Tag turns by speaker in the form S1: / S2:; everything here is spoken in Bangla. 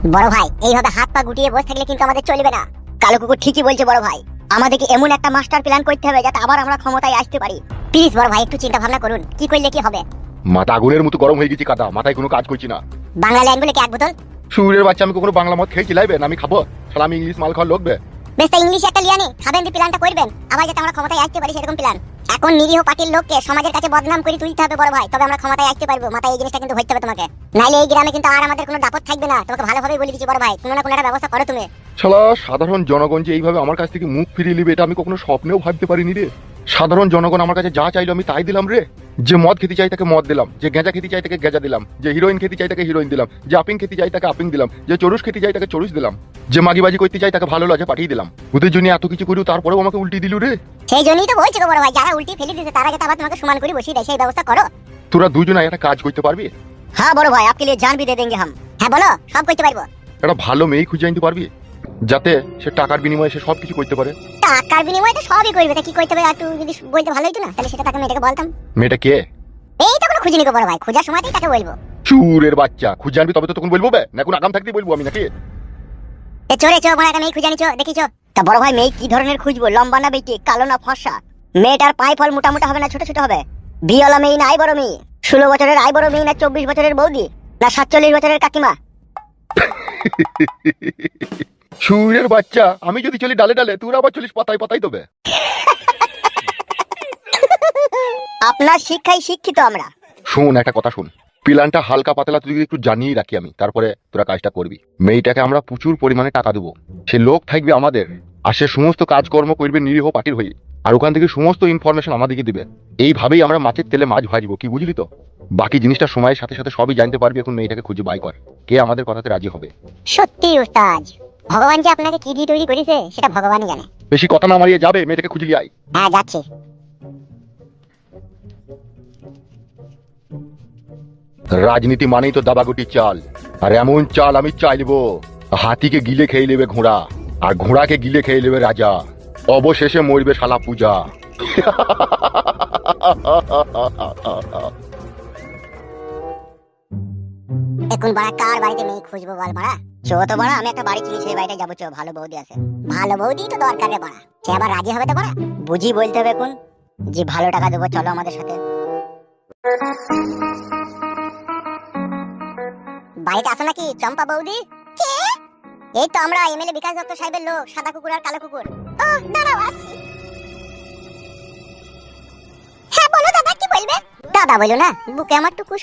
S1: বড় ভাই এইভাবে হাত পা গুটিয়ে বসে থাকলে কিন্তু আমাদের চলবে না। কালো কুকুর ঠিকই বলছে বড় ভাই, আমাদেরকে এমন একটা মাস্টার প্ল্যান করতে হবে যাতে আবার আমরা ক্ষমতায় আসতে পারি। প্লিজ বড় ভাই একটু চিন্তা ভাবনা করুন, কি করলে কি হবে।
S2: মাথা আগুনের মতো গরম হয়ে গেছি কাদা, মাথায় কোনো কাজ করছি না।
S1: বাংলা লাইন বলে কি এক বোতল?
S2: সুরের বাচ্চা, আমি কখনো বাংলা মদ খেয়েছি লাইবেন? আমি খাবো শালা, আমি ইংলিশ মাল খাওয়ার লোকবে।
S1: বেশ, তাই ইংলিশ একটা লিয়ানি খাবেন, দি প্ল্যানটা করবেন আবার যাতে আমরা ক্ষমতায় আসতে পারি সেরকম প্ল্যান। এখন নিরীহ পার্টির লোককে সমাজের কাছে বদনাম করে তুলতে হবে বড় ভাই, তবে আমরা ক্ষমতায় আসতে পারবো। মাথায় এই জিনিসটা কিন্তু হইতে হবে তোমাকে, নাইলে এই গ্রামে কিন্তু আর আমাদের কোনো দাপট থাকবে না। তোমাকে ভালোভাবে বলে দিচ্ছি বড় ভাই, কোনো না কোনো একটা ব্যবস্থা করো তুমি।
S2: শালা সাধারণ জনগণ যে এইভাবে আমার কাছ থেকে মুখ ফিরিয়ে নিবে এটা আমি কখনো স্বপ্নেও ভাবতে পারিনি রে। সাধারণ জনগণ আমার কাছে যা চাইলো আমি তাই দিলাম রে। যে মদ খেতে চাই তাকে মদ দিলাম, যে গেঁজা খেতে চাই তাকে গেঁজা দিলাম, যে হিরোইন খেতে চাই তাকে হিরোইন দিলাম, যে আপিং খেতে চাই তাকে আপিং দিলাম, যে চরুষ খেতে চাই তাকে চরুষ দিলাম, যে মাগিবাজি করতে চাই তাকে ভালো লজে পাঠিয়ে দিলাম। ওদের জন্য এত কিছু করিও তারপরেও আমাকে উল্টি দিল রে।
S1: সেই জন্যই তো বলছি গো বড় ভাই, যারা উল্টি ফেলে দিতে তারা যাতে আবার তোমাকে সমান করে বসিয়ে দেয় সেই ব্যবস্থা করো।
S2: তোরা দুজনে একটা কাজ করতে পারবি?
S1: হ্যাঁ বড় ভাই, आपके लिए जान भी दे देंगे हम। হ্যাঁ বলো, সব করতে পারবো।
S2: একটা ভালো মেয়ে খুঁজে আনতে পারবি যাতে সে টাকার বিনিময়ে সে সবকিছু করতে পারে?
S1: টাকার বিনিময়ে তো সবই করবে, তা কি করতে হবে একটু যদি বলতে ভালো হতো না, তাহলে সেটা তাকে মেয়েটাকে বলতাম।
S2: মেয়েটা কে?
S1: এই তো কোনো খুঁজে নিকো বড় ভাই, খোঁজার সময়তেই তাকে বলবো।
S2: চুরের বাচ্চা, খুঁজে আনবি তবে তো তখন বলবো বে, না কোনো আগাম থাকতে বলবো আমি নাকি?
S1: এ চোরে চো, মানে একটা মেয়ে খুঁজে আনিছো দেখিছো? তা বড় ভাই মেয়ে কি ধরনের খুঁজবো? লম্বা না বেটি, কালো না ফর্সা? মেয়েটার পায়ে ফল মোটা মোটা হবে না ছোট ছোট হবে? বিয়েওয়ালা মেয়ে না আই বড় মেয়ে? 16 বছরের আই বড় মেয়ে না 24 বছরের বৌদি না 47 বছরের কাকিমা?
S2: চুরের বাচ্চা, আমি যদি চলি ডালে ডালে তোর আবার চলিস পাতায় পাতায় তবে।
S1: আপনার শিক্ষায় শিক্ষিত আমরা।
S2: শোন একটা কথা শোন, প্ল্যানটা হালকা পাতলা তুই একটু জানিয়ে রাখি আমি, তারপরে তোরা কাজটা করবি। মেয়েটাকে আমরা প্রচুর পরিমাণে টাকা দেবো, সে লোক থাকবে আমাদের, আর সে সমস্ত কাজকর্ম করবে নিরীহ পার্টির হয়ে, আর ওখান থেকে সমস্ত ইনফরমেশন আমাদেরকে দিবে। এইভাবেই আমরা মাছের তেলে মাছ ভাজবো, কি বুঝলি তো? বাকি জিনিসটা সময়ের সাথে সাথে সবই জানতে পারবি। এখন মেয়েটাকে খুঁজে বাই কর, কে আমাদের কথাতে রাজি হবে।
S1: সত্যি উস্তাদ, ভগবান যে আপনাকে কি দিয়ে তৈরি করেছে সেটা ভগবানই জানে।
S2: বেশি কথা না মারিয়ে যাবে, মেয়েটাকে খুঁজে আয়।
S1: হ্যাঁ যাচ্ছি।
S2: রাজনীতি মানেই তো দাবাগুটি চাল, আর এমন চাল আমি চাইবো হাতিকে গিলে খেয়ে নেবে ঘোড়া, আর ঘোড়াকে গিলে খেয়ে নেবে রাজা, অবশেষে মরবে শালা পূজা।
S1: এখন বাড়া কার বাড়িতে মেয়ে খুঁজবো বল বাড়া? চো তো বাড়া, আমি একটা বাড়ি চিনি, সেই বাড়িটা যাবো। চো, ভালো বৌদি আছে। ভালো বৌদি তো দরকার রে বাড়া, সে আবার রাজি হবে তো বাড়া? বুঝি বলতে হবে এখন যে ভালো টাকা দেবো, চলো আমাদের সাথে। বাড়িতে আসো নাকি চম্পা বৌদি? কে? এই তো আমরা এমএলএ বিকাশ দত্ত সাহেবের লোক, সাদা কুকুর আর কালো কুকুর। ও দাঁড়াও আসছি। হ্যাঁ বলো দাদা, কি বলবে? দাদা বলো না, বুকে আমার টুকুস